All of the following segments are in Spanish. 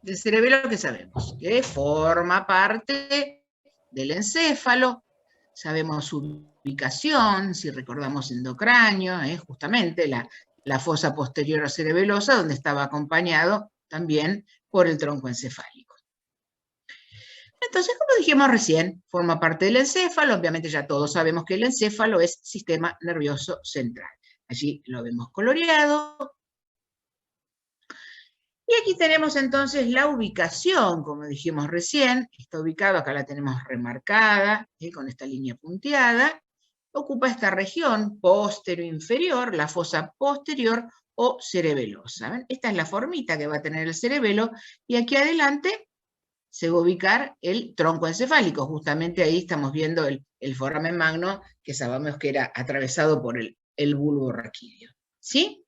del cerebelo que sabemos, que forma parte del encéfalo, sabemos su ubicación, si recordamos endocráneo, justamente la fosa posterior cerebelosa, donde estaba acompañado también por el tronco encefálico. Entonces, como dijimos recién, forma parte del encéfalo, obviamente ya todos sabemos que el encéfalo es sistema nervioso central. Allí lo vemos coloreado. Y aquí tenemos entonces la ubicación, como dijimos recién, está ubicado, acá la tenemos remarcada, con esta línea punteada, ocupa esta región posterior-inferior, la fosa posterior o cerebelosa. ¿Ven? Esta es la formita que va a tener el cerebelo, y aquí adelante se va a ubicar el tronco encefálico, justamente ahí estamos viendo el foramen magno, que sabemos que era atravesado por el bulbo raquídeo. ¿Sí?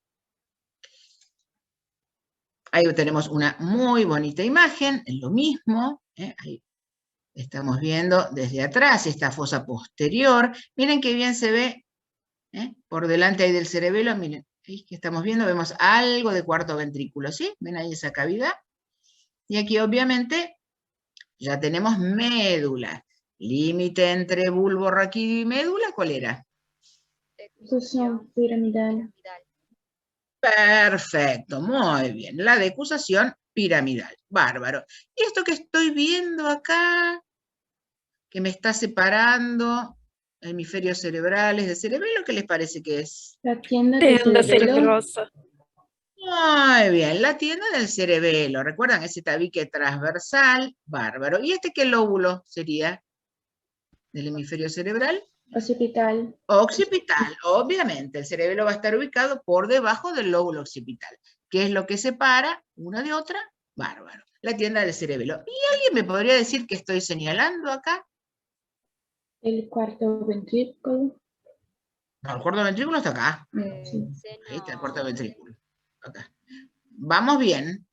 Ahí tenemos una muy bonita imagen, es lo mismo, ahí estamos viendo desde atrás esta fosa posterior. Miren qué bien se ve por delante ahí del cerebelo, miren, ahí que estamos viendo, vemos algo de cuarto ventrículo, ¿sí? ¿Ven ahí esa cavidad? Y aquí obviamente ya tenemos médula. Límite entre bulbo raquídeo y médula, ¿cuál era? Decusación piramidal. Perfecto, muy bien. La decusación piramidal. Bárbaro. Y esto que estoy viendo acá, que me está separando hemisferios cerebrales de cerebelo, ¿qué les parece que es? La tienda del cerebelo. Muy bien, la tienda del cerebelo. ¿Recuerdan ese tabique transversal? Bárbaro. ¿Y este qué lóbulo sería del hemisferio cerebral? Occipital. Occipital, obviamente. El cerebelo va a estar ubicado por debajo del lóbulo occipital. ¿Qué es lo que separa una de otra? Bárbaro. La tienda del cerebelo. ¿Y alguien me podría decir qué estoy señalando acá? El cuarto ventrículo. No, el cuarto ventrículo está acá. Sí. Ahí está el cuarto ventrículo. Acá. Vamos bien.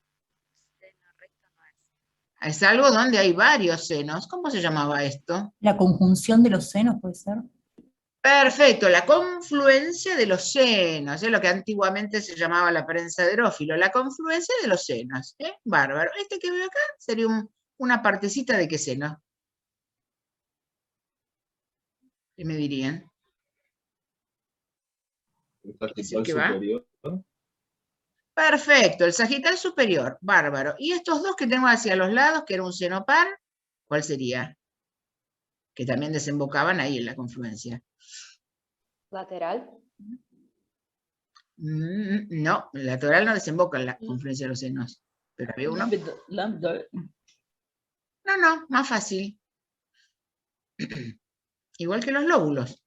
Es algo donde hay varios senos. ¿Cómo se llamaba esto? La conjunción de los senos, ¿puede ser? Perfecto, la confluencia de los senos, lo que antiguamente se llamaba la prensa de Erófilo, la confluencia de los senos, bárbaro. Este que veo acá sería una partecita de qué seno. ¿Qué me dirían? El sagital superior. Perfecto, el sagital superior, bárbaro. Y estos dos que tengo hacia los lados, que era un seno par, ¿cuál sería? Que también desembocaban ahí en la confluencia. Lateral. No, el lateral no desemboca en la confluencia de los senos. Pero había uno. No, más fácil. Igual que los lóbulos.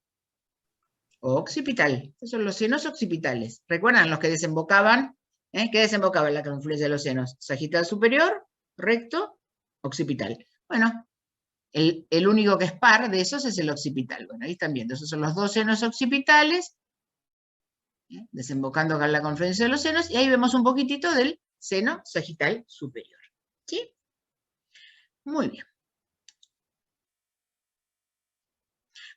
Occipital. Esos son los senos occipitales. ¿Recuerdan los que desembocaban? ¿Qué desembocaba en la confluencia de los senos? Sagital superior, recto, occipital. Bueno, el único que es par de esos es el occipital. Bueno, ahí están viendo. Esos son los dos senos occipitales, desembocando acá en la confluencia de los senos, y ahí vemos un poquitito del seno sagital superior. ¿Sí? Muy bien.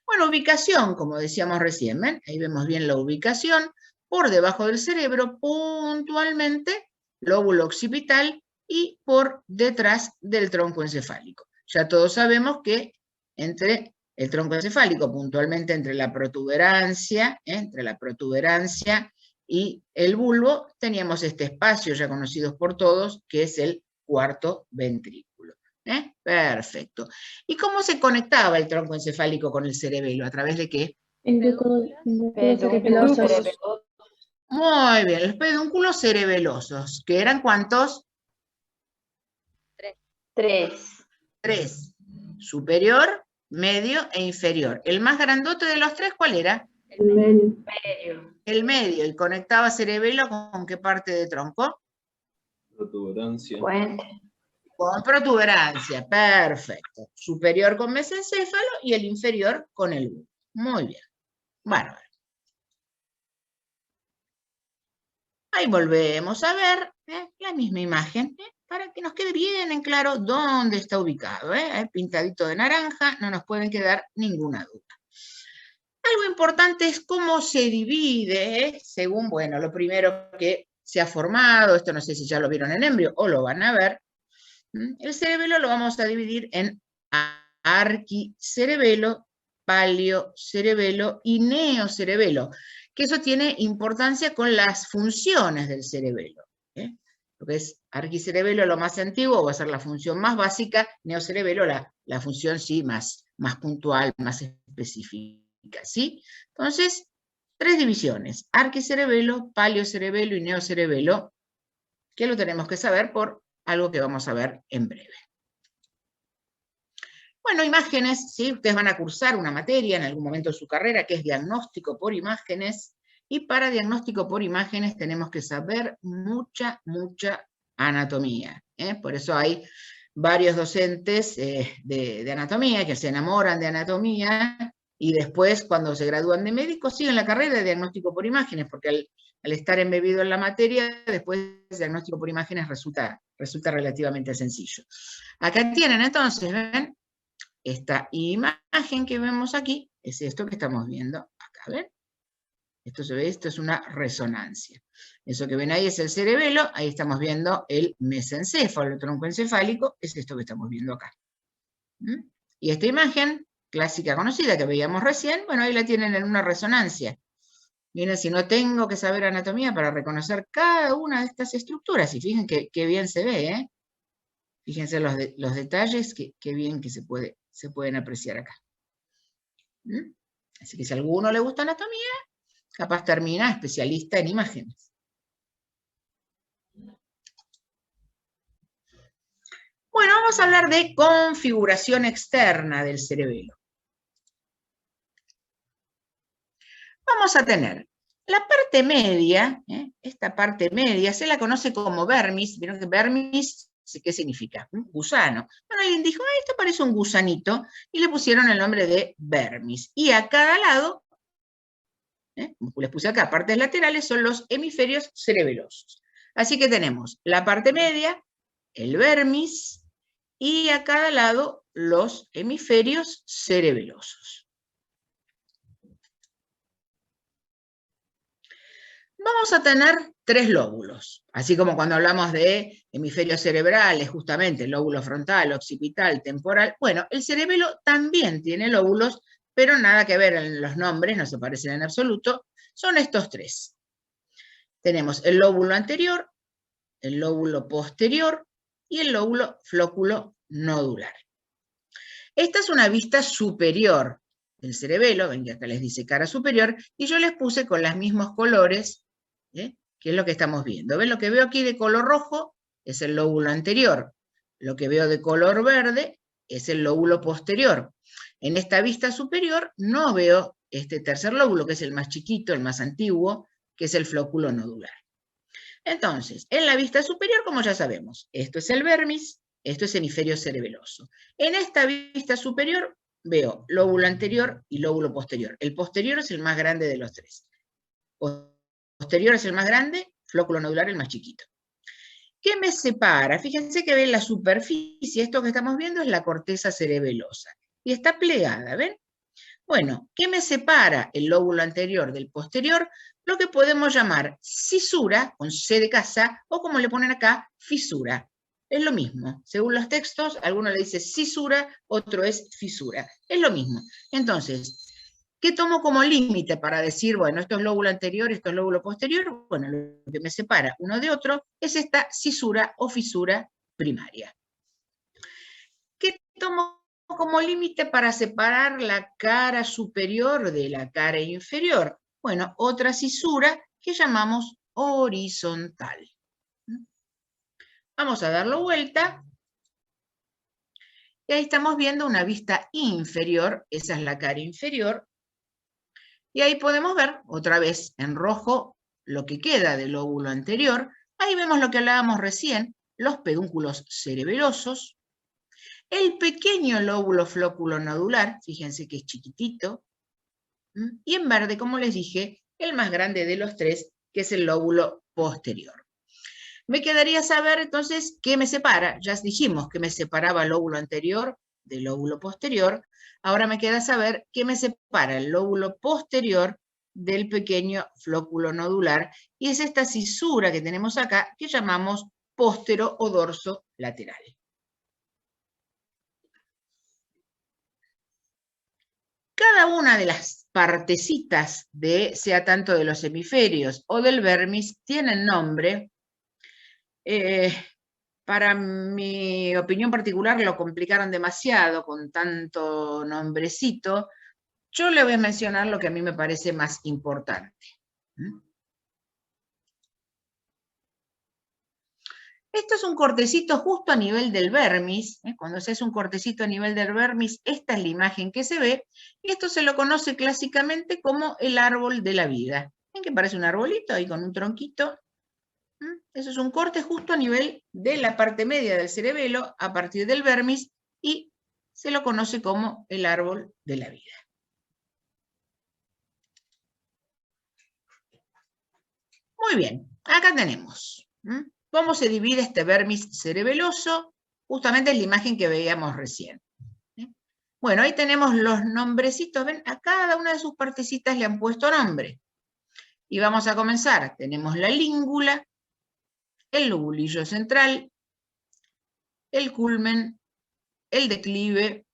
Bueno, ubicación, como decíamos recién, ¿ven? Ahí vemos bien la ubicación, por debajo del cerebro, puntualmente, lóbulo occipital, y por detrás del tronco encefálico. Ya todos sabemos que entre el tronco encefálico, puntualmente entre la protuberancia y el bulbo, teníamos este espacio ya conocido por todos, que es el cuarto ventrículo. Perfecto. ¿Y cómo se conectaba el tronco encefálico con el cerebelo? ¿A través de qué? Pedúnculos cerebelosos. Muy bien, los pedúnculos cerebelosos, ¿que eran cuántos? 3. 3. Superior, medio e inferior. ¿El más grandote de los tres cuál era? El medio. El medio. ¿Y conectaba cerebelo con qué parte de tronco? Protuberancia. Con protuberancia, perfecto. Superior con mesencéfalo y el inferior con el bulbo. Muy bien, bárbaro. Ahí volvemos a ver la misma imagen, para que nos quede bien en claro dónde está ubicado. Pintadito de naranja, no nos puede quedar ninguna duda. Algo importante es cómo se divide, según, bueno, lo primero que se ha formado, esto no sé si ya lo vieron en embrio o lo van a ver, El cerebelo lo vamos a dividir en arquicerebelo, paliocerebelo y neocerebelo, que eso tiene importancia con las funciones del cerebelo. Lo que es arquicerebelo, lo más antiguo, va a ser la función más básica, neocerebelo, la función sí más puntual, más específica, ¿sí? Entonces, 3 divisiones, arquicerebelo, paliocerebelo y neocerebelo, que lo tenemos que saber por algo que vamos a ver en breve. Bueno, imágenes, ¿sí? Ustedes van a cursar una materia en algún momento de su carrera que es diagnóstico por imágenes, y para diagnóstico por imágenes tenemos que saber mucha anatomía. Por eso hay varios docentes de anatomía que se enamoran de anatomía y después cuando se gradúan de médicos siguen la carrera de diagnóstico por imágenes, porque al estar embebido en la materia, después el diagnóstico por imágenes resulta relativamente sencillo. Acá tienen entonces, ¿ven? Esta imagen que vemos aquí es esto que estamos viendo acá, ¿ven? Esto se ve, esto es una resonancia. Eso que ven ahí es el cerebelo, ahí estamos viendo el mesencéfalo, el tronco encefálico, es esto que estamos viendo acá. Y esta imagen clásica conocida que veíamos recién, bueno, ahí la tienen en una resonancia. Miren, si no tengo que saber anatomía para reconocer cada una de estas estructuras, y fíjense qué bien se ve, ¿eh? Fíjense los detalles, qué bien que se pueden apreciar acá. Así que si a alguno le gusta anatomía, capaz termina especialista en imágenes. Bueno, vamos a hablar de configuración externa del cerebelo. Vamos a tener la parte media, esta parte media se la conoce como vermis. ¿Vieron que vermis, qué significa? Gusano. Bueno, alguien dijo, esto parece un gusanito, y le pusieron el nombre de vermis. Y a cada lado, les puse acá, partes laterales, son los hemisferios cerebelosos. Así que tenemos la parte media, el vermis, y a cada lado los hemisferios cerebelosos. Vamos a tener 3 lóbulos, así como cuando hablamos de hemisferios cerebrales, justamente, lóbulo frontal, occipital, temporal. Bueno, el cerebelo también tiene lóbulos, pero nada que ver en los nombres, no se parecen en absoluto, son estos 3. Tenemos el lóbulo anterior, el lóbulo posterior y el lóbulo flóculo nodular. Esta es una vista superior del cerebelo, ven que acá les dice cara superior, y yo les puse con los mismos colores, que es lo que estamos viendo. ¿Ven? Lo que veo aquí de color rojo es el lóbulo anterior. Lo que veo de color verde es el lóbulo posterior. En esta vista superior no veo este tercer lóbulo, que es el más chiquito, el más antiguo, que es el flóculo nodular. Entonces, en la vista superior, como ya sabemos, esto es el vermis, esto es hemisferio cerebeloso. En esta vista superior veo lóbulo anterior y lóbulo posterior. El posterior es el más grande de los 3. Posterior es el más grande, flóculo nodular el más chiquito. ¿Qué me separa? Fíjense que ven la superficie, esto que estamos viendo es la corteza cerebelosa, y está plegada, ¿ven? Bueno, ¿qué me separa el lóbulo anterior del posterior? Lo que podemos llamar cisura, con C de casa, o como le ponen acá, fisura. Es lo mismo. Según los textos, alguno le dice cisura, otro es fisura. Es lo mismo. Entonces, ¿qué tomo como límite para decir, bueno, esto es lóbulo anterior, esto es lóbulo posterior? Bueno, lo que me separa uno de otro es esta cisura o fisura primaria. ¿Qué tomo como límite para separar la cara superior de la cara inferior? Bueno, otra cisura que llamamos horizontal. Vamos a darlo vuelta. Y ahí estamos viendo una vista inferior, esa es la cara inferior. Y ahí podemos ver, otra vez en rojo, lo que queda del lóbulo anterior. Ahí vemos lo que hablábamos recién, los pedúnculos cerebelosos. El pequeño lóbulo flóculo nodular, fíjense que es chiquitito. Y en verde, como les dije, el más grande de los 3, que es el lóbulo posterior. Me quedaría saber entonces qué me separa. Ya dijimos que me separaba el lóbulo anterior del lóbulo posterior. Ahora me queda saber qué me separa el lóbulo posterior del pequeño flóculo nodular. Y es esta cisura que tenemos acá, que llamamos póstero o dorso lateral. cada una de las partecitas sea tanto de los hemisferios o del vermis, tienen nombre. Para mi opinión particular lo complicaron demasiado con tanto nombrecito. Yo le voy a mencionar lo que a mí me parece más importante. Esto es un cortecito justo a nivel del vermis. Cuando se hace un cortecito a nivel del vermis, esta es la imagen que se ve. Y esto se lo conoce clásicamente como el árbol de la vida. ¿Ven que parece un arbolito ahí con un tronquito? Eso es un corte justo a nivel de la parte media del cerebelo a partir del vermis y se lo conoce como el árbol de la vida. Muy bien, acá tenemos cómo se divide este vermis cerebeloso, justamente es la imagen que veíamos recién. Bueno, ahí tenemos los nombrecitos, ven, a cada una de sus partecitas le han puesto nombre. Y vamos a comenzar, tenemos la língula, el lobulillo central, el culmen, el declive,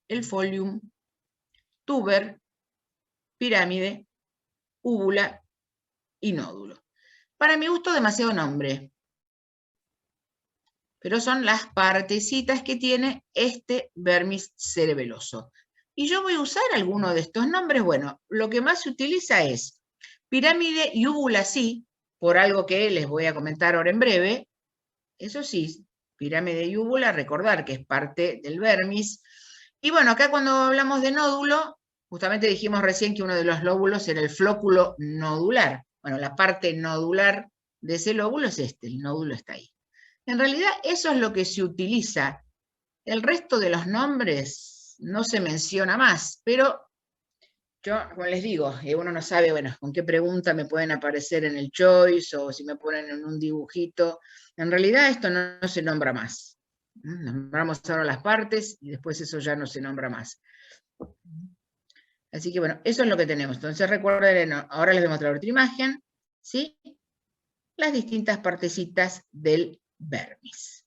el folium, tuber, pirámide, úvula y nódulo. Para mi gusto, demasiado nombre. Pero son las partecitas que tiene este vermis cerebeloso. Y yo voy a usar alguno de estos nombres. Bueno, lo que más se utiliza es pirámide y úvula, sí, por algo que les voy a comentar ahora en breve. Eso sí, pirámide y úvula, recordar que es parte del vermis. Y bueno, acá cuando hablamos de nódulo, justamente dijimos recién que uno de los lóbulos era el flóculo nodular. Bueno, la parte nodular de ese lóbulo es este, el nódulo está ahí. En realidad eso es lo que se utiliza. El resto de los nombres no se menciona más, pero yo, como les digo, uno no sabe, bueno, con qué pregunta me pueden aparecer en el choice o si me ponen en un dibujito. En realidad esto no se nombra más. Nombramos ahora las partes y después eso ya no se nombra más. Así que bueno, eso es lo que tenemos. Entonces recuerden, ahora les voy a mostrar otra imagen, ¿sí? Las distintas partecitas del vermis.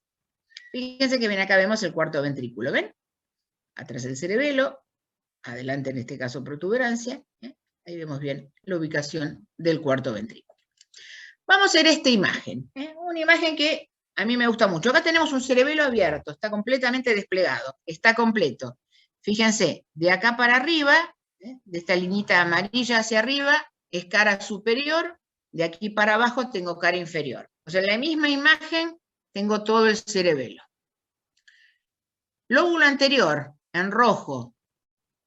Fíjense que bien acá vemos el cuarto ventrículo, ¿ven? Atrás el cerebelo, adelante en este caso protuberancia, ahí vemos bien la ubicación del cuarto ventrículo. Vamos a ver esta imagen, una imagen que a mí me gusta mucho. Acá tenemos un cerebelo abierto, está completamente desplegado, está completo. Fíjense, de acá para arriba, de esta liñita amarilla hacia arriba, es cara superior, de aquí para abajo tengo cara inferior. O sea, en la misma imagen tengo todo el cerebelo. Lóbulo anterior, en rojo.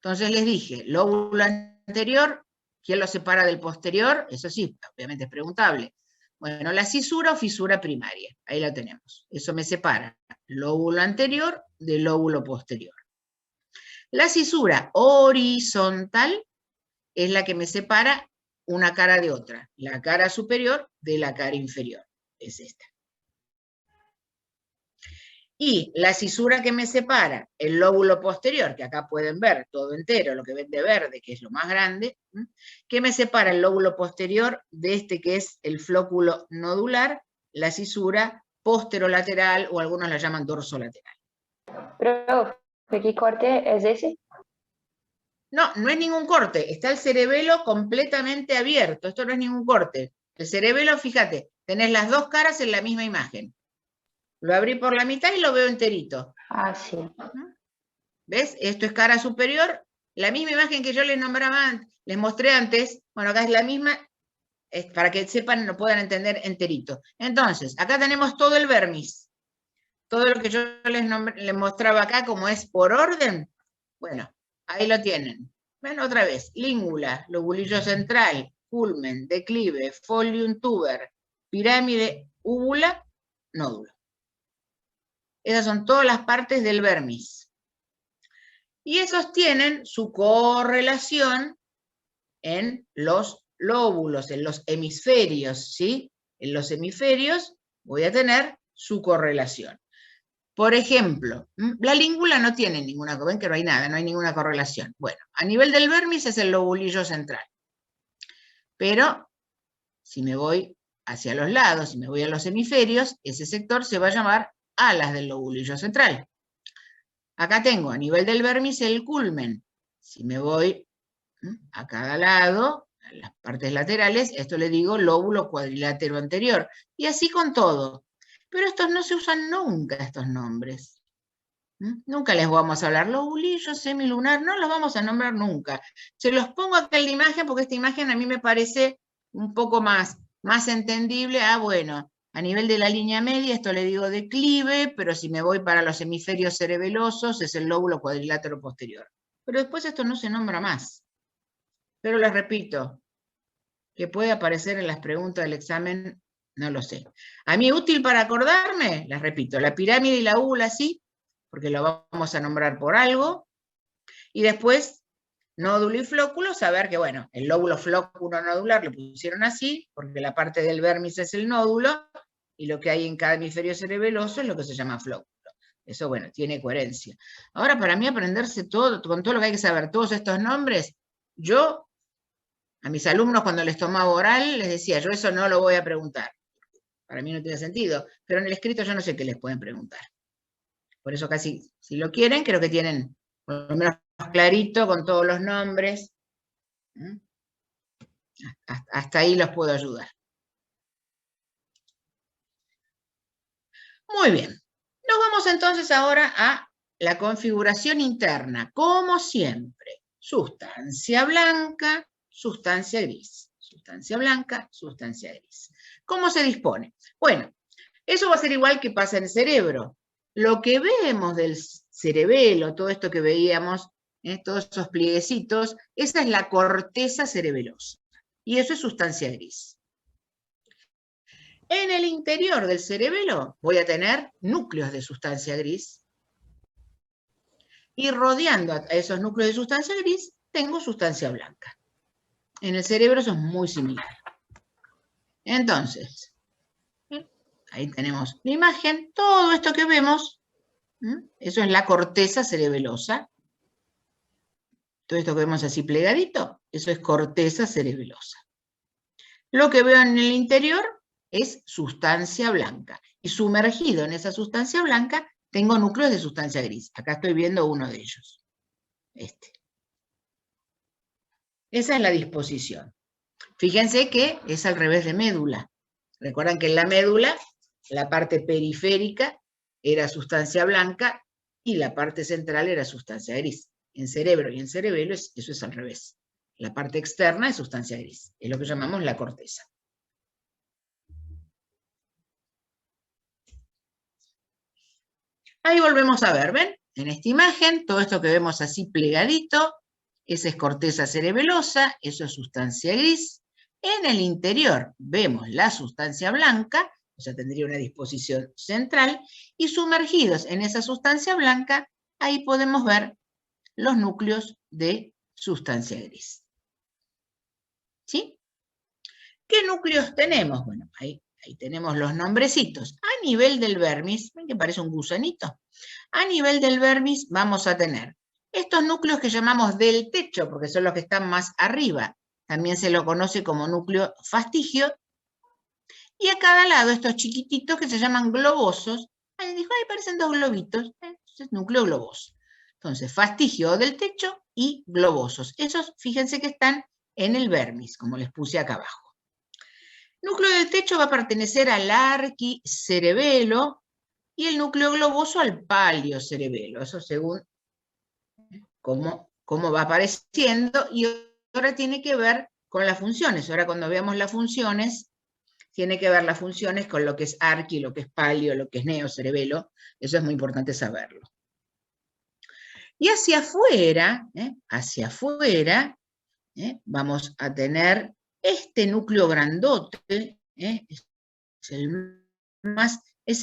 Entonces les dije, lóbulo anterior, ¿quién lo separa del posterior? Eso sí, obviamente es preguntable. Bueno, la cisura o fisura primaria, ahí la tenemos. Eso me separa lóbulo anterior del lóbulo posterior. La cisura horizontal es la que me separa una cara de otra. La cara superior de la cara inferior. Es esta. Y la cisura que me separa el lóbulo posterior, que acá pueden ver todo entero, lo que ven de verde, que es lo más grande, que me separa el lóbulo posterior de este que es el flóculo nodular, la cisura posterolateral, o algunos la llaman dorsolateral. Profe, ¿qué corte es ese? No, no es ningún corte, está el cerebelo completamente abierto, esto no es ningún corte. El cerebelo, fíjate, tenés las dos caras en la misma imagen. Lo abrí por la mitad y lo veo enterito. Ah, sí. ¿Ves? Esto es cara superior. La misma imagen que yo les nombraba, les mostré antes. Bueno, acá es la misma, para que sepan, lo puedan entender enterito. Entonces, acá tenemos todo el vermis. Todo lo que yo les mostraba acá, como es por orden. Bueno, ahí lo tienen. Ven otra vez. Língula, lobulillo central, culmen, declive, folium, tuber, pirámide, úvula, nódulo. Esas son todas las partes del vermis. Y esos tienen su correlación en los lóbulos, en los hemisferios, ¿sí? En los hemisferios voy a tener su correlación. Por ejemplo, la língula no tiene ninguna, ven que no hay nada, no hay ninguna correlación. Bueno, a nivel del vermis es el lobulillo central. Pero si me voy hacia los lados, si me voy a los hemisferios, ese sector se va a llamar alas del lobulillo central. Acá tengo a nivel del vermis el culmen, Si me voy a cada lado, a las partes laterales, esto le digo lóbulo cuadrilátero anterior. Y así con todo. Pero estos no se usan nunca, estos nombres. Nunca les vamos a hablar lobulillo, semilunar, no los vamos a nombrar nunca. Se los pongo acá en la imagen porque esta imagen a mí me parece un poco más entendible. Bueno, a nivel de la línea media, esto le digo declive, pero si me voy para los hemisferios cerebelosos es el lóbulo cuadrilátero posterior. Pero después esto no se nombra más. Pero les repito, que puede aparecer en las preguntas del examen, no lo sé. A mí útil para acordarme, les repito, la pirámide y la úvula sí, porque lo vamos a nombrar por algo, y después nódulo y flóculo, saber que, bueno, el lóbulo flóculo nodular lo pusieron así, porque la parte del vermis es el nódulo, y lo que hay en cada hemisferio cerebeloso es lo que se llama flóculo. Eso, bueno, tiene coherencia. Ahora, para mí aprenderse todo, con todo lo que hay que saber, todos estos nombres, yo, a mis alumnos cuando les tomaba oral, les decía, yo eso no lo voy a preguntar. Para mí no tiene sentido, pero en el escrito yo no sé qué les pueden preguntar. Por eso casi, si lo quieren, creo que tienen por lo menos clarito con todos los nombres. Hasta ahí los puedo ayudar. Muy bien. Nos vamos entonces ahora a la configuración interna. Como siempre, sustancia blanca, sustancia gris. Sustancia blanca, sustancia gris. ¿Cómo se dispone? Bueno, eso va a ser igual que pasa en el cerebro. Lo que vemos del cerebelo, todo esto que veíamos, todos esos plieguecitos, esa es la corteza cerebelosa. Y eso es sustancia gris. En el interior del cerebelo voy a tener núcleos de sustancia gris. Y rodeando a esos núcleos de sustancia gris, tengo sustancia blanca. En el cerebro eso es muy similar. Entonces, ahí tenemos la imagen. Todo esto que vemos, eso es la corteza cerebelosa. Todo esto que vemos así plegadito, eso es corteza cerebelosa. Lo que veo en el interior es sustancia blanca. Y sumergido en esa sustancia blanca, tengo núcleos de sustancia gris. Acá estoy viendo uno de ellos. Esa es la disposición. Fíjense que es al revés de médula. Recuerdan que en la médula, la parte periférica era sustancia blanca y la parte central era sustancia gris. En cerebro y en cerebelo eso es al revés. La parte externa es sustancia gris. Es lo que llamamos la corteza. Ahí volvemos a ver, ¿ven? En esta imagen, todo esto que vemos así plegadito, esa es corteza cerebelosa, eso es sustancia gris. En el interior vemos la sustancia blanca, o sea, tendría una disposición central, y sumergidos en esa sustancia blanca, ahí podemos ver los núcleos de sustancia gris. ¿Sí? ¿Qué núcleos tenemos? Bueno, ahí tenemos los nombrecitos. A nivel del vermis, ¿ven que parece un gusanito? A nivel del vermis vamos a tener estos núcleos que llamamos del techo, porque son los que están más arriba. También se lo conoce como núcleo fastigio. Y a cada lado estos chiquititos que se llaman globosos. Alguien dijo, ay, parecen dos globitos. Es núcleo globoso. Entonces, fastigio del techo y globosos. Esos, fíjense que están en el vermis, como les puse acá abajo. Núcleo del techo va a pertenecer al arquicerebelo y el núcleo globoso al paliocerebelo. Eso según cómo va apareciendo. Y ahora tiene que ver con las funciones. Ahora cuando veamos las funciones, tiene que ver las funciones con lo que es arqui, lo que es palio, lo que es neocerebelo. Eso es muy importante saberlo. Y hacia afuera, vamos a tener este núcleo grandote, es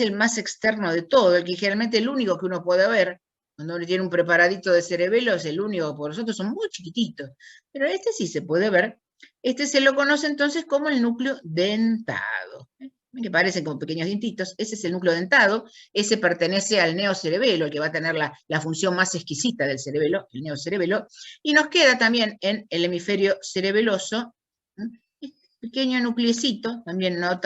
el más externo de todo, el que generalmente el único que uno puede ver, cuando uno tiene un preparadito de cerebelo, es el único, porque los otros son muy chiquititos, pero este sí se puede ver. Este se lo conoce entonces como el núcleo dentado, que parecen como pequeños dientitos. Ese es el núcleo dentado, ese pertenece al neocerebelo, el que va a tener la función más exquisita del cerebelo, el neocerebelo, y nos queda también en el hemisferio cerebeloso, este pequeño nucleecito, también no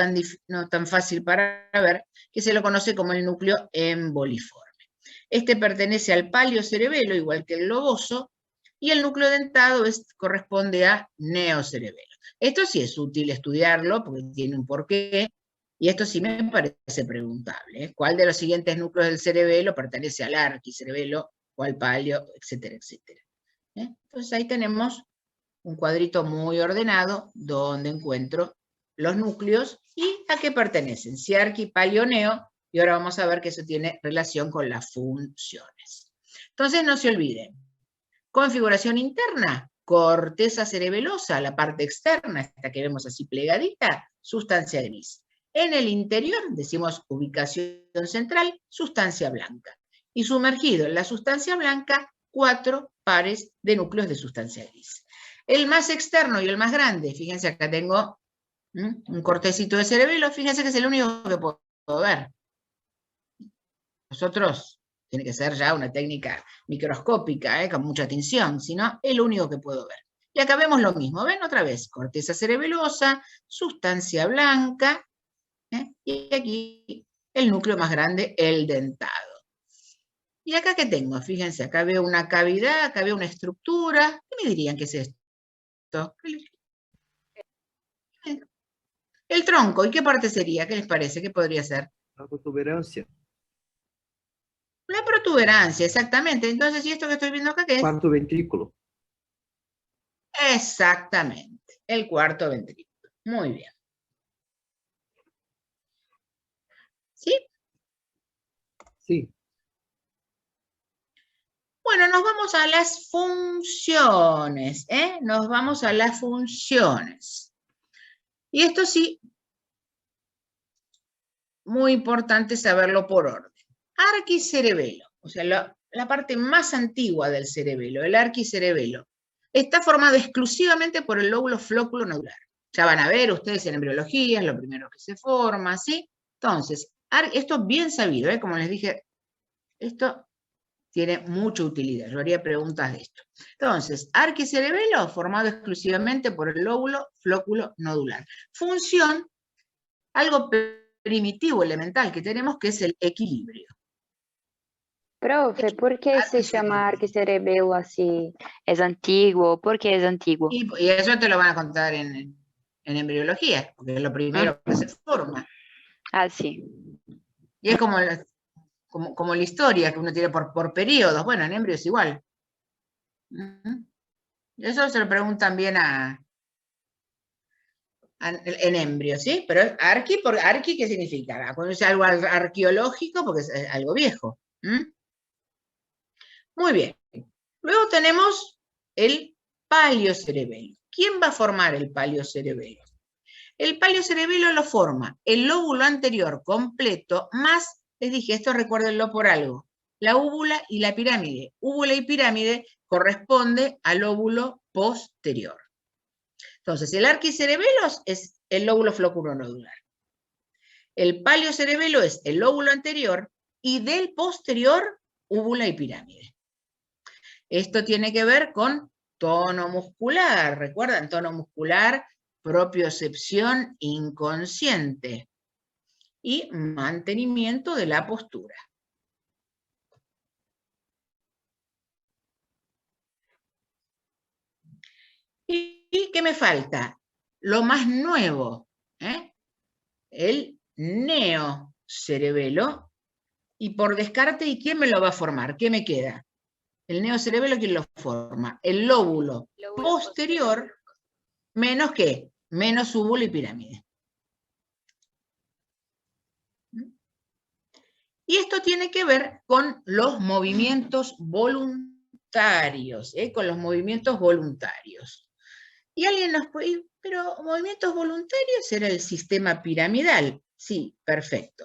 tan fácil para ver, que se lo conoce como el núcleo emboliforme. Este pertenece al paliocerebelo, igual que el globoso, y el núcleo dentado corresponde a neocerebelo. Esto sí es útil estudiarlo, porque tiene un porqué, y esto sí me parece preguntable. ¿Cuál de los siguientes núcleos del cerebelo pertenece al arquicerebelo o al palio, etcétera, etcétera? Entonces ahí tenemos un cuadrito muy ordenado donde encuentro los núcleos y a qué pertenecen, si arqui, palio, neo, y ahora vamos a ver que eso tiene relación con las funciones. Entonces no se olviden, configuración interna, corteza cerebelosa, la parte externa, esta que vemos así plegadita, sustancia gris. En el interior, decimos ubicación central, sustancia blanca. Y sumergido en la sustancia blanca, 4 pares de núcleos de sustancia gris. El más externo y el más grande, fíjense acá tengo un cortecito de cerebelo, fíjense que es el único que puedo ver. Nosotros, tiene que ser ya una técnica microscópica, con mucha tinción, sino el único que puedo ver. Y acá vemos lo mismo, ¿ven? Otra vez, corteza cerebelosa, sustancia blanca, y aquí el núcleo más grande, el dentado. ¿Y acá qué tengo? Fíjense, acá veo una cavidad, acá veo una estructura. ¿Qué me dirían que es esto? El tronco, ¿y qué parte sería? ¿Qué les parece? ¿Qué podría ser? La protuberancia. La protuberancia, exactamente. Entonces, ¿y esto que estoy viendo acá qué es? Cuarto ventrículo. Exactamente, el cuarto ventrículo. Muy bien. ¿Sí? Sí. Bueno, nos vamos a las funciones, Nos vamos a las funciones. Y esto sí, muy importante saberlo por orden. Arquicerebelo, o sea, la parte más antigua del cerebelo, el arquicerebelo, está formado exclusivamente por el lóbulo flóculo nodular. Ya van a ver ustedes en embriología, es lo primero que se forma, ¿sí? Entonces, esto es bien sabido, como les dije, esto tiene mucha utilidad. Yo haría preguntas de esto. Entonces, arquicerebelo formado exclusivamente por el lóbulo flóculo nodular. Función, algo primitivo, elemental que tenemos, que es el equilibrio. Profe, ¿por qué se llama arquicerebelo así? ¿Es antiguo? ¿Por qué es antiguo? Y eso te lo van a contar en embriología, porque es lo primero que se forma. Ah, sí. Y es como la historia que uno tiene por periodos. Bueno, en embrio es igual. Eso se lo preguntan bien en embrio, ¿sí? Pero arqui, ¿qué significa? Cuando dice algo arqueológico, porque es algo viejo. Muy bien. Luego tenemos el paliocerebelo. ¿Quién va a formar el paliocerebelo? El paliocerebelo lo forma el lóbulo anterior completo más, les dije, esto recuérdenlo por algo, la úvula y la pirámide. Úvula y pirámide corresponde al lóbulo posterior. Entonces, el arquicerebelo es el lóbulo flóculo nodular. El paliocerebelo es el lóbulo anterior y del posterior, úvula y pirámide. Esto tiene que ver con tono muscular. ¿Recuerdan? Tono muscular, propiocepción inconsciente y mantenimiento de la postura. ¿Y qué me falta? Lo más nuevo, el neocerebelo. Y por descarte, ¿y quién me lo va a formar? ¿Qué me queda? El neocerebelo, ¿quién lo forma? El lóbulo posterior, menos ¿qué? Menos úvulo y pirámide. Y esto tiene que ver con los movimientos voluntarios, con los movimientos voluntarios. Y alguien nos puede decir, pero movimientos voluntarios era el sistema piramidal. Sí, perfecto.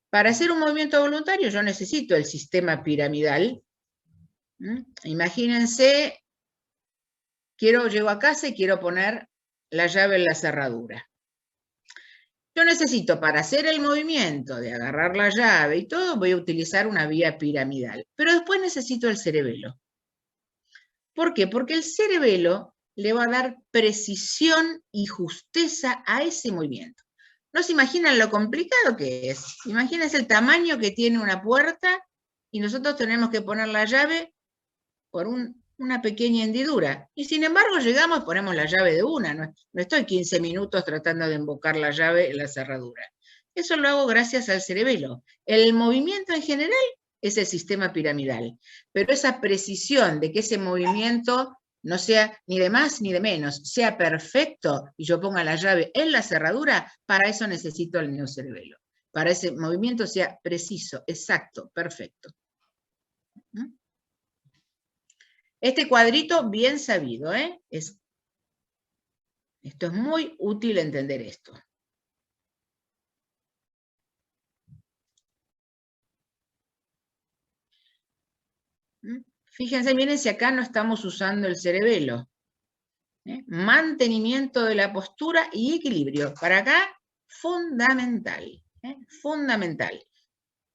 Para hacer un movimiento voluntario yo necesito el sistema piramidal. Imagínense, llego a casa y quiero poner la llave en la cerradura. Yo necesito, para hacer el movimiento de agarrar la llave y todo, voy a utilizar una vía piramidal. Pero después necesito el cerebelo. ¿Por qué? Porque el cerebelo le va a dar precisión y justeza a ese movimiento. ¿No se imaginan lo complicado que es? Imagínense el tamaño que tiene una puerta y nosotros tenemos que poner la llave por un una pequeña hendidura. Y sin embargo llegamos y ponemos la llave de una. No estoy 15 minutos tratando de embocar la llave en la cerradura. Eso lo hago gracias al cerebelo. El movimiento en general es el sistema piramidal, pero esa precisión de que ese movimiento no sea ni de más ni de menos, sea perfecto y yo ponga la llave en la cerradura, para eso necesito el neocerebelo. Para ese movimiento sea preciso, exacto, perfecto. Este cuadrito bien sabido, ¿eh? Esto es muy útil entender esto. Fíjense, miren si acá no estamos usando el cerebelo. Mantenimiento de la postura y equilibrio. Para acá, fundamental. Fundamental.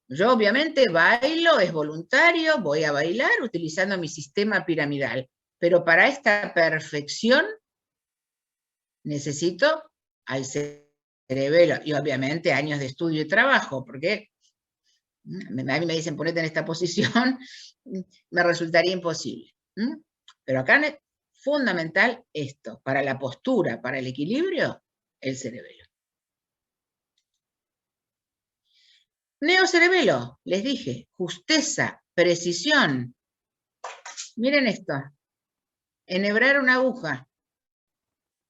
Yo obviamente bailo, es voluntario, voy a bailar utilizando mi sistema piramidal. Pero para esta perfección necesito al cerebelo y obviamente años de estudio y trabajo, porque a mí me dicen ponete en esta posición, me resultaría imposible. Pero acá es fundamental esto, para la postura, para el equilibrio, el cerebelo. Neocerebelo, les dije, justeza, precisión. Miren esto, enhebrar una aguja.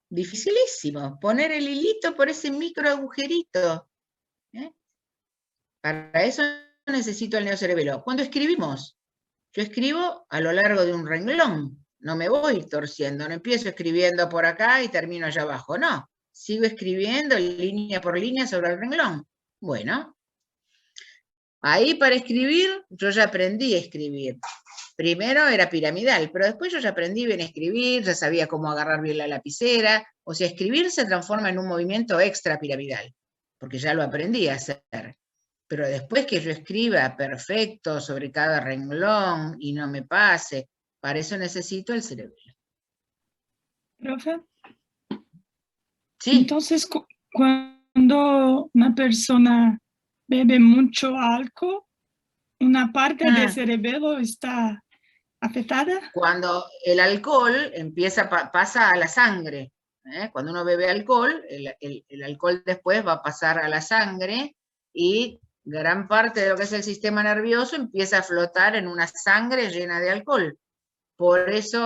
Dificilísimo, poner el hilito por ese micro agujerito. Para eso necesito el neocerebelo. Cuando escribimos, yo escribo a lo largo de un renglón, no me voy torciendo, no empiezo escribiendo por acá y termino allá abajo, no. Sigo escribiendo línea por línea sobre el renglón. Bueno, ahí para escribir, yo ya aprendí a escribir. Primero era piramidal, pero después yo ya aprendí bien a escribir, ya sabía cómo agarrar bien la lapicera. O sea, escribir se transforma en un movimiento extra piramidal, porque ya lo aprendí a hacer. Pero después que yo escriba perfecto sobre cada renglón y no me pase, para eso necesito el cerebelo. Profe. Sí. Entonces, cuando una persona bebe mucho alcohol, una parte del cerebelo está afectada. Cuando el alcohol pasa a la sangre, cuando uno bebe alcohol, el alcohol después va a pasar a la sangre y gran parte de lo que es el sistema nervioso empieza a flotar en una sangre llena de alcohol. Por eso,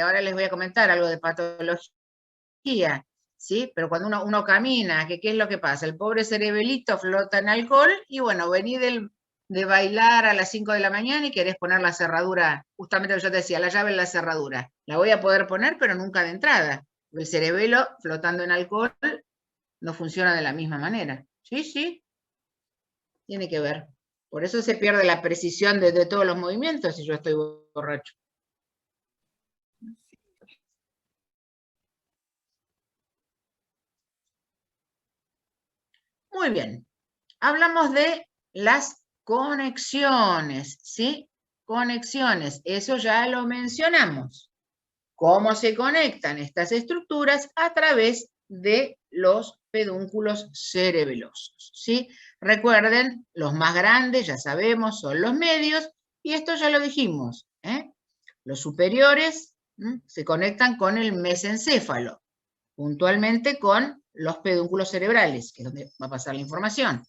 ahora les voy a comentar algo de patología, ¿sí? Pero cuando uno camina, ¿qué es lo que pasa? El pobre cerebelito flota en alcohol y bueno, vení de bailar a las 5 de la mañana y querés poner la cerradura, justamente lo que yo te decía, la llave en la cerradura. La voy a poder poner, pero nunca de entrada. El cerebelo flotando en alcohol no funciona de la misma manera. Sí, sí. Tiene que ver. Por eso se pierde la precisión de todos los movimientos si yo estoy borracho. Muy bien. Hablamos de las conexiones, ¿sí? Conexiones, eso ya lo mencionamos. ¿Cómo se conectan estas estructuras? A través de los pedúnculos cerebelosos, ¿sí? Recuerden, los más grandes, ya sabemos, son los medios, y esto ya lo dijimos, Los superiores se conectan con el mesencéfalo, puntualmente con los pedúnculos cerebrales, que es donde va a pasar la información.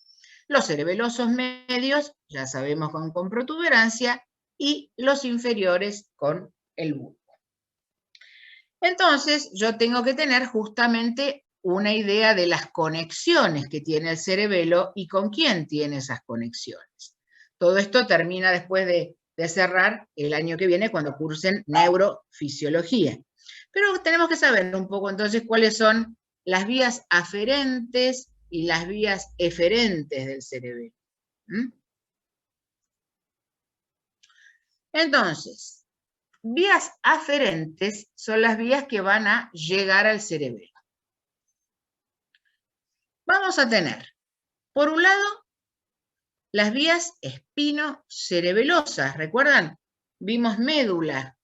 Los cerebelosos medios, ya sabemos, con protuberancia, y los inferiores con el bulbo. Entonces, yo tengo que tener justamente una idea de las conexiones que tiene el cerebelo y con quién tiene esas conexiones. Todo esto termina después de cerrar el año que viene cuando cursen neurofisiología. Pero tenemos que saber un poco entonces cuáles son las vías aferentes y las vías eferentes del cerebelo. Entonces, vías aferentes son las vías que van a llegar al cerebelo. Vamos a tener, por un lado, las vías espinocerebelosas. ¿Recuerdan? Vimos médula,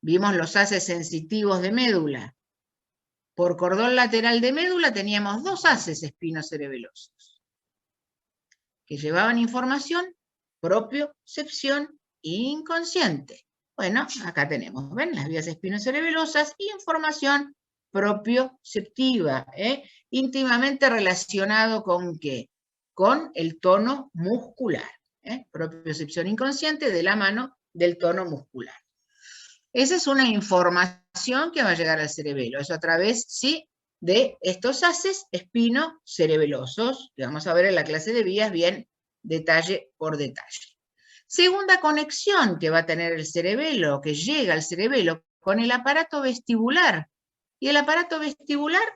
vimos los haces sensitivos de médula. Por cordón lateral de médula teníamos 2 haces espinocerebelosos que llevaban información propiocepción inconsciente. Bueno, acá tenemos, ¿ven? Las vías espinocerebelosas y información propioceptiva, íntimamente relacionado con ¿qué? Con el tono muscular. Propiocepción inconsciente de la mano del tono muscular. Esa es una información que va a llegar al cerebelo. Eso a través, sí, de estos haces espinocerebelosos, que vamos a ver en la clase de vías bien detalle por detalle. Segunda conexión que va a tener el cerebelo, que llega al cerebelo, con el aparato vestibular. Y el aparato vestibular,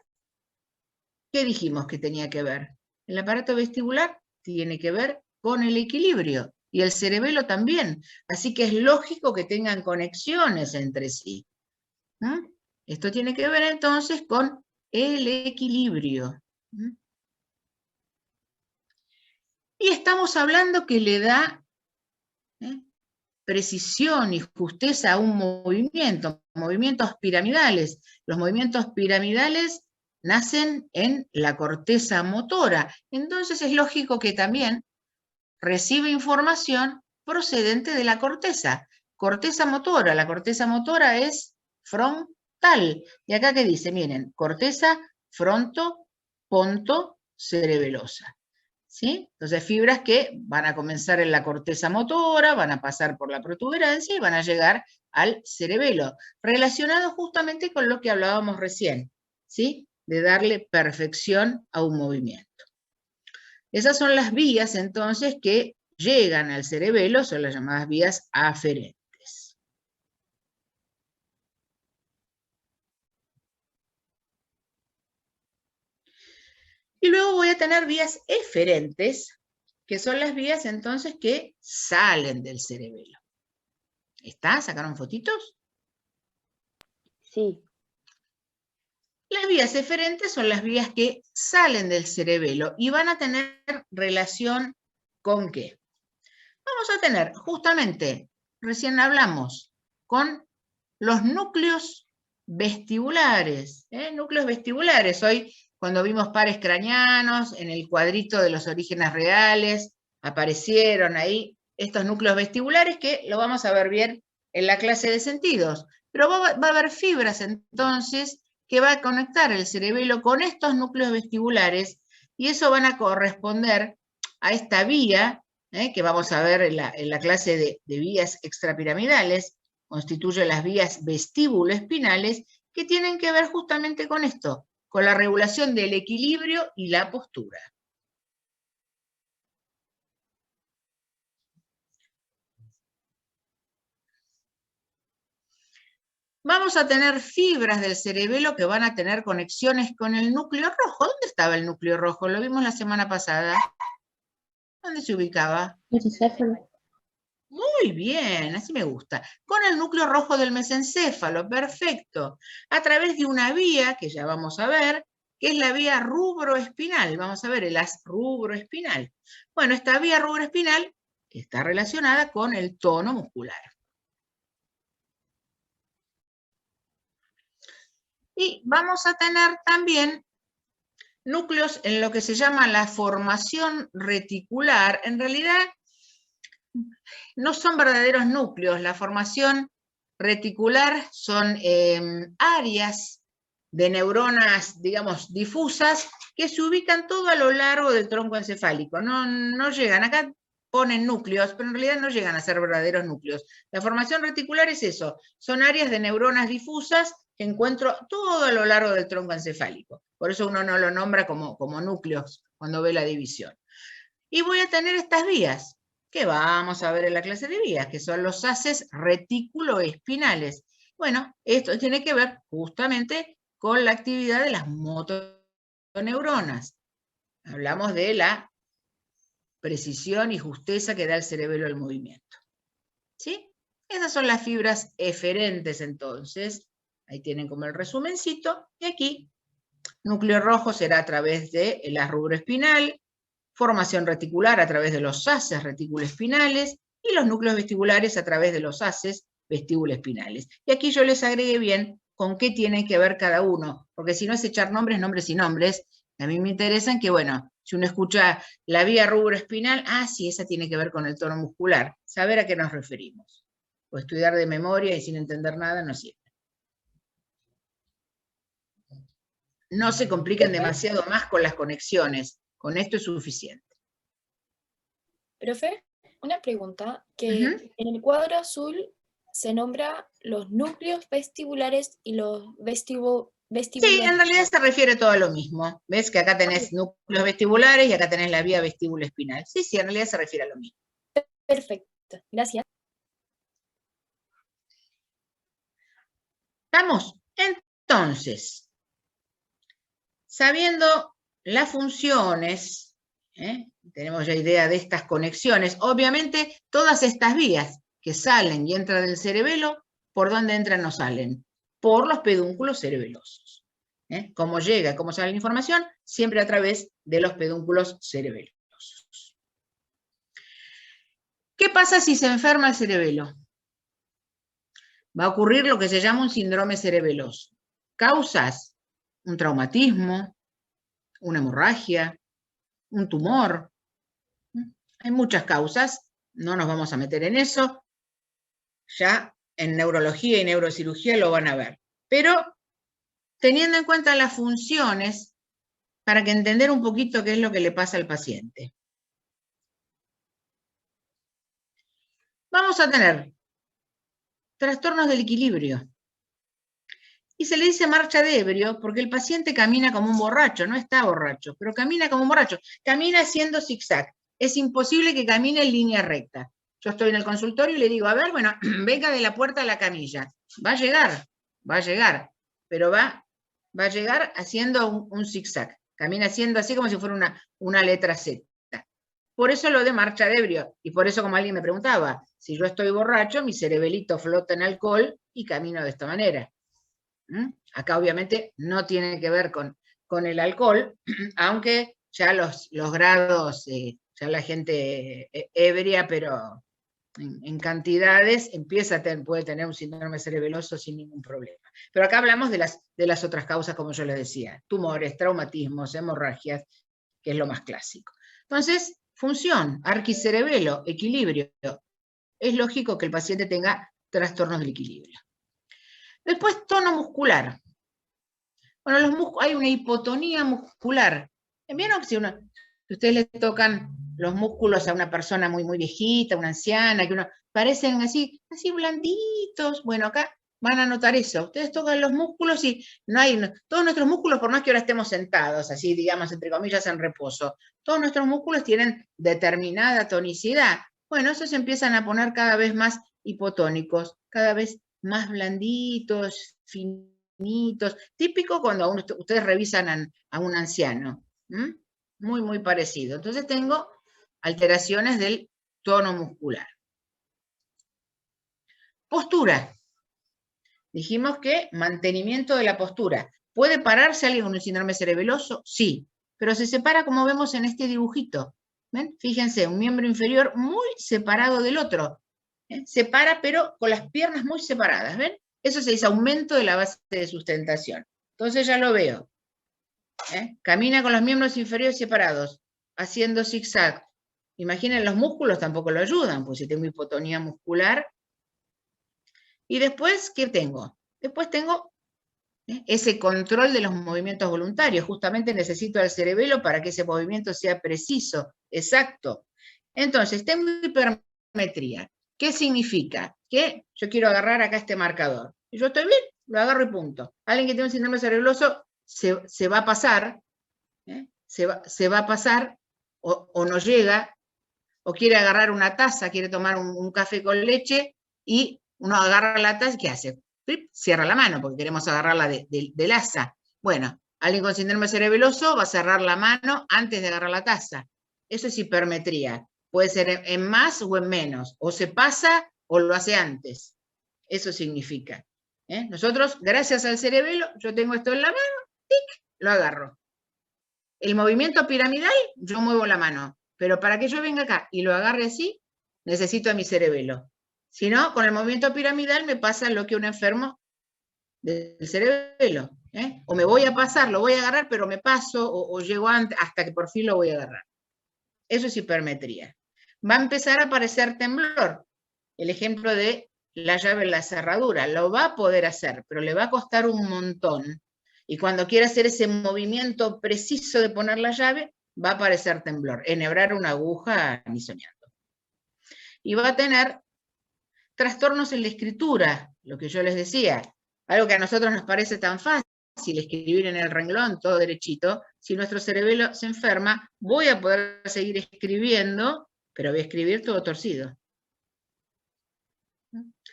¿qué dijimos que tenía que ver? El aparato vestibular tiene que ver con el equilibrio, y el cerebelo también. Así que es lógico que tengan conexiones entre sí. Esto tiene que ver entonces con el equilibrio. Y estamos hablando que le da precisión y justeza a un movimiento, movimientos piramidales. Los movimientos piramidales nacen en la corteza motora. Entonces es lógico que también recibe información procedente de la corteza. Corteza motora, la corteza motora es frontal. Y acá ¿qué dice? Miren, corteza fronto-ponto-cerebelosa. ¿Sí? Entonces fibras que van a comenzar en la corteza motora, van a pasar por la protuberancia y van a llegar al cerebelo, relacionado justamente con lo que hablábamos recién, ¿sí? De darle perfección a un movimiento. Esas son las vías, entonces, que llegan al cerebelo, son las llamadas vías aferentes. Y luego voy a tener vías eferentes, que son las vías, entonces, que salen del cerebelo. ¿Está? ¿Sacaron fotitos? Sí. Las vías eferentes son las vías que salen del cerebelo y van a tener relación con ¿qué? Vamos a tener, justamente, recién hablamos, con los núcleos vestibulares. Núcleos vestibulares, hoy cuando vimos pares craneanos, en el cuadrito de los orígenes reales, aparecieron ahí estos núcleos vestibulares que lo vamos a ver bien en la clase de sentidos. Pero va a haber fibras entonces que va a conectar el cerebelo con estos núcleos vestibulares y eso van a corresponder a esta vía, que vamos a ver en la clase de vías extrapiramidales, constituye las vías vestíbulo-espinales, que tienen que ver justamente con esto, con la regulación del equilibrio y la postura. Vamos a tener fibras del cerebelo que van a tener conexiones con el núcleo rojo. ¿Dónde estaba el núcleo rojo? Lo vimos la semana pasada. ¿Dónde se ubicaba? Mesencéfalo. Muy bien, así me gusta. Con el núcleo rojo del mesencéfalo, perfecto. A través de una vía, que ya vamos a ver, que es la vía rubroespinal. Vamos a ver el haz rubroespinal. Bueno, esta vía rubroespinal está relacionada con el tono muscular. Y vamos a tener también núcleos en lo que se llama la formación reticular. En realidad no son verdaderos núcleos. La formación reticular son áreas de neuronas, digamos, difusas, que se ubican todo a lo largo del tronco encefálico. No llegan, acá ponen núcleos, pero en realidad no llegan a ser verdaderos núcleos. La formación reticular es eso, son áreas de neuronas difusas que encuentro todo a lo largo del tronco encefálico. Por eso uno no lo nombra como núcleos cuando ve la división. Y voy a tener estas vías, que vamos a ver en la clase de vías, que son los haces retículoespinales. Bueno, esto tiene que ver justamente con la actividad de las motoneuronas. Hablamos de la precisión y justeza que da el cerebelo al movimiento. ¿Sí? Esas son las fibras eferentes entonces. Ahí tienen como el resumencito. Y aquí, núcleo rojo será a través de la rubroespinal, formación reticular a través de los haces reticuloespinales y los núcleos vestibulares a través de los haces vestíbuloespinales. Y aquí yo les agregué bien con qué tienen que ver cada uno, porque si no es echar nombres y nombres. A mí me interesan que, bueno, si uno escucha la vía rubroespinal, sí, esa tiene que ver con el tono muscular, saber a qué nos referimos. o estudiar de memoria y sin entender nada no sirve. No se compliquen demasiado más con las conexiones, con esto es suficiente. Profe, una pregunta, que en el cuadro azul se nombra los núcleos vestibulares y los vestibulares. Sí, en realidad se refiere todo a lo mismo. ¿Ves que acá tenés núcleos vestibulares y acá tenés la vía vestíbulo-espinal? Sí, en realidad se refiere a lo mismo. Perfecto, gracias. ¿Estamos? Entonces, sabiendo las funciones, tenemos ya idea de estas conexiones, obviamente todas estas vías que salen y entran del cerebelo, ¿por dónde entran o salen? Por los pedúnculos cerebelosos. Cómo llega, cómo sale la información, siempre a través de los pedúnculos cerebelosos. ¿Qué pasa si se enferma el cerebelo? Va a ocurrir lo que se llama un síndrome cerebeloso. Causas: un traumatismo, una hemorragia, un tumor. Hay muchas causas, no nos vamos a meter en eso. Ya en neurología y neurocirugía lo van a ver. Pero teniendo en cuenta las funciones, para que entender un poquito qué es lo que le pasa al paciente. Vamos a tener trastornos del equilibrio. Y se le dice marcha de ebrio porque el paciente camina como un borracho, no está borracho, pero camina como un borracho. Camina haciendo zigzag. Es imposible que camine en línea recta. Yo estoy en el consultorio y le digo, a ver, bueno, venga de la puerta a la camilla. Va a llegar, pero va a llegar haciendo un zigzag. Camina haciendo así como si fuera una letra Z. Por eso lo de marcha de ebrio. Y por eso, como alguien me preguntaba, si yo estoy borracho, mi cerebelito flota en alcohol y camino de esta manera. Acá obviamente no tiene que ver con el alcohol, aunque ya los grados, ya la gente ebria, pero en cantidades, puede tener un síndrome cerebeloso sin ningún problema. Pero acá hablamos de las otras causas, como yo les decía, tumores, traumatismos, hemorragias, que es lo más clásico. Entonces, función, arquicerebelo, equilibrio. Es lógico que el paciente tenga trastornos del equilibrio. Después, tono muscular. Bueno, hay una hipotonía muscular. ¿Vieron que si ustedes le tocan los músculos a una persona muy, muy viejita, una anciana, que parecen así blanditos? Bueno, acá van a notar eso. Ustedes tocan los músculos y todos nuestros músculos, por más que ahora estemos sentados, así digamos, entre comillas, en reposo, todos nuestros músculos tienen determinada tonicidad. Bueno, esos se empiezan a poner cada vez más hipotónicos, cada vez más blanditos, finitos, típico cuando ustedes revisan a un anciano, muy, muy parecido. Entonces tengo alteraciones del tono muscular. Postura. Dijimos que mantenimiento de la postura. ¿Puede pararse alguien con un síndrome cerebeloso? Sí, pero se separa como vemos en este dibujito. ¿Ven? Fíjense, un miembro inferior muy separado del otro. Se para, pero con las piernas muy separadas, ¿ven? Eso se dice aumento de la base de sustentación. Entonces ya lo veo. Camina con los miembros inferiores separados, haciendo zigzag. Imaginen, los músculos tampoco lo ayudan, pues si tengo hipotonía muscular. Y después, ¿qué tengo? Después tengo ese control de los movimientos voluntarios. Justamente necesito al cerebelo para que ese movimiento sea preciso, exacto. Entonces, tengo hipermetría. ¿Qué significa? Que yo quiero agarrar acá este marcador. Y yo estoy bien, lo agarro y punto. Alguien que tiene un síndrome cerebeloso se va a pasar, se va a pasar, o no llega, o quiere agarrar una taza, quiere tomar un café con leche, y uno agarra la taza, ¿qué hace? Cierra la mano, porque queremos agarrarla del asa. Bueno, alguien con síndrome cerebeloso va a cerrar la mano antes de agarrar la taza. Eso es hipermetría. Puede ser en más o en menos, o se pasa o lo hace antes. Eso significa. Nosotros, gracias al cerebelo, yo tengo esto en la mano, tic, lo agarro. El movimiento piramidal, yo muevo la mano, pero para que yo venga acá y lo agarre así, necesito a mi cerebelo. Si no, con el movimiento piramidal me pasa lo que un enfermo del cerebelo. O me voy a pasar, lo voy a agarrar, pero me paso, o llego antes, hasta que por fin lo voy a agarrar. Eso es hipermetría. Va a empezar a aparecer temblor. El ejemplo de la llave en la cerradura. Lo va a poder hacer, pero le va a costar un montón. Y cuando quiera hacer ese movimiento preciso de poner la llave, va a aparecer temblor. Enhebrar una aguja, ni soñando. Y va a tener trastornos en la escritura, lo que yo les decía. Algo que a nosotros nos parece tan fácil, escribir en el renglón todo derechito. Si nuestro cerebelo se enferma, voy a poder seguir escribiendo, pero voy a escribir todo torcido.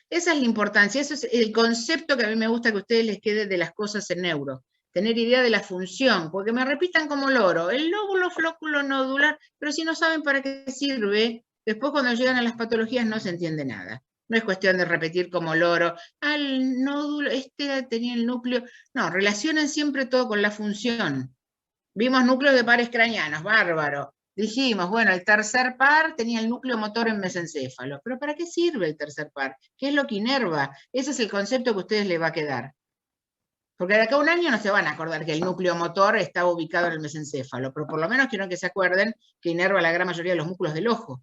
Esa es la importancia, ese es el concepto que a mí me gusta que a ustedes les quede de las cosas en neuro. Tener idea de la función, porque me repitan como loro, el lóbulo flóculo nodular, pero si no saben para qué sirve, después cuando llegan a las patologías no se entiende nada. No es cuestión de repetir como loro, al nódulo, tenía el núcleo. No, relacionen siempre todo con la función. Vimos núcleos de pares craneanos, bárbaro. Dijimos, bueno, el tercer par tenía el núcleo motor en mesencéfalo. ¿Pero para qué sirve el tercer par? ¿Qué es lo que inerva? Ese es el concepto que a ustedes les va a quedar. Porque de acá a un año no se van a acordar que el núcleo motor estaba ubicado en el mesencéfalo, pero por lo menos quiero que se acuerden que inerva la gran mayoría de los músculos del ojo.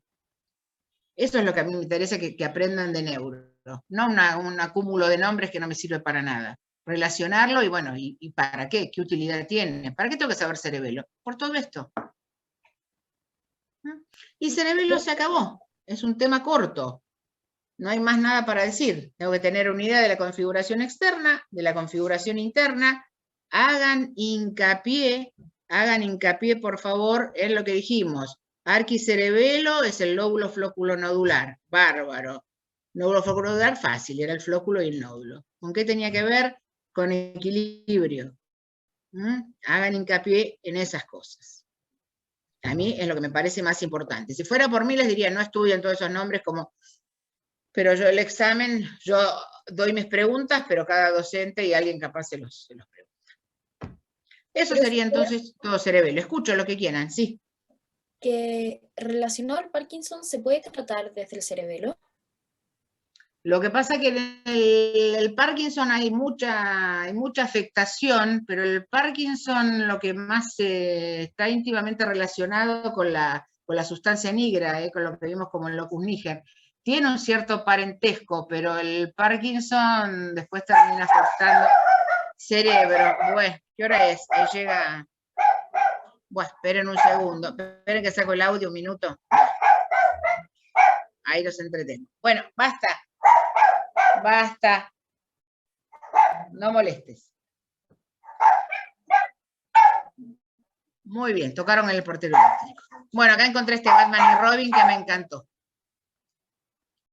Eso es lo que a mí me interesa que aprendan de neuro. No un acúmulo de nombres que no me sirve para nada. Relacionarlo y bueno, ¿y para qué? ¿Qué utilidad tiene? ¿Para qué tengo que saber cerebelo? Por todo esto. Y cerebelo se acabó. Es un tema corto. No hay más nada para decir. Tengo que tener una idea de la configuración externa, de la configuración interna. Hagan hincapié, por favor, en lo que dijimos. Arquicerebelo es el lóbulo flóculo nodular. Bárbaro. Nódulo flóculo nodular, fácil, era el flóculo y el nódulo. ¿Con qué tenía que ver? Con equilibrio. Hagan hincapié en esas cosas. A mí es lo que me parece más importante. Si fuera por mí les diría, no estudien todos esos nombres como... Pero yo el examen, yo doy mis preguntas, pero cada docente y alguien capaz se los pregunta. Eso sería entonces todo cerebelo. Escucho lo que quieran, sí. ¿Que relacionado al Parkinson se puede tratar desde el cerebelo? Lo que pasa es que en el Parkinson hay mucha afectación, pero el Parkinson lo que más está íntimamente relacionado con la sustancia negra, con lo que vimos como el locus niger. Tiene un cierto parentesco, pero el Parkinson después termina afectando cerebro. Bueno, ¿qué hora es? Ahí llega... Bueno, esperen un segundo. Esperen que saco el audio un minuto. Ahí los entretengo. Bueno, basta. Basta. No molestes. Muy bien, tocaron el portero eléctrico. Bueno, acá encontré este Batman y Robin que me encantó.